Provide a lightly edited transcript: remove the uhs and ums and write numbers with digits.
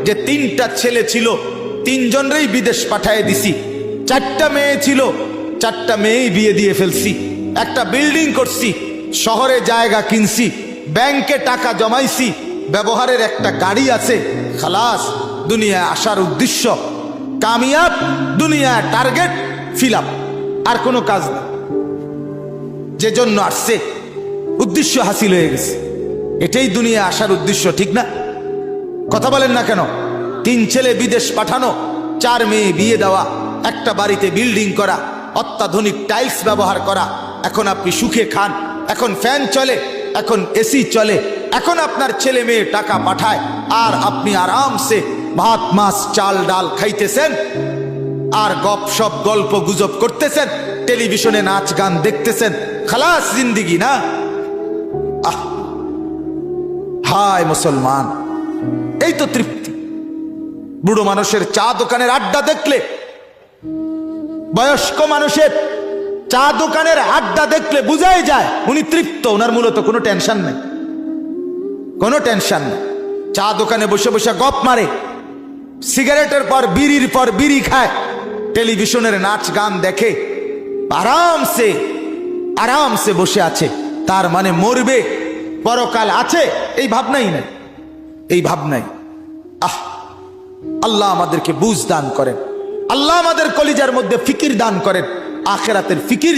যে তিনটা ছেলে ছিল, তিনজনরেই বিদেশ পাঠায় দিছি। চারটা মেয়ে ছিল, চারটা মেয়েই বিয়ে দিয়ে ফেলছি। একটা বিল্ডিং করছি, শহরে জায়গা কিনছি, ব্যাংকে টাকা জমাইছি, ব্যবহারের একটা গাড়ি আছে। খালাস, দুনিয়ায় আসার উদ্দেশ্য কামিয়াব, দুনিয়ায় টার্গেট ফিল আপ, আর কোনো কাজ না। যে জন্য আসছে উদ্দেশ্য হাসিল হয়ে গেছে, এটাই দুনিয়ায় আসার উদ্দেশ্য, ঠিক না? কথা বলেন না কেন? তিন ছেলে বিদেশ পাঠানো, চার মেয়ে বিয়ে দেওয়া, একটা বাড়িতে বিল্ডিং করা, অত্যাধুনিক টাইলস ব্যবহার করা। এখন আপনি সুখে খান, এখন ফ্যান চলে, এখন এসি চলে, এখন আপনার ছেলে মেয়ে টাকা পাঠায়, আর আপনি আরামসে ভাত মাছ চাল ডাল খাইতেছেন, আর গপ সপ গল্প গুজব করতেছেন, টেলিভিশনে নাচ গান দেখতেছেন। খালাস জিন্দিগি না? আহ, হায় মুসলমান, এই তো তৃপ্তি। বুড়ো মানুষের চা দোকানের আড্ডা দেখলে, বয়স্ক মানুষের চা দোকানের আড্ডা দেখলে বুঝাই যায় উনি তৃপ্ত, ওনার মূলত কোনো টেনশন নেই, কোনো টেনশন নেই। চা দোকানে বসে বসে গপ মারে, সিগারেটের পর বিড়ি খায়, টেলিভিশনের নাচ গান দেখে, আরামসে আরামসে বসে আছে। তার মানে মরবে, পরকাল আছে, এই ভাবনাই নাই, এই ভাবনাই। আহ, আল্লাহ আমাদেরকে বুঝ দান করেন, আল্লাহ আমাদের কলিজার মধ্যে ফিকির দান করেন, আখিরাতের ফিকির।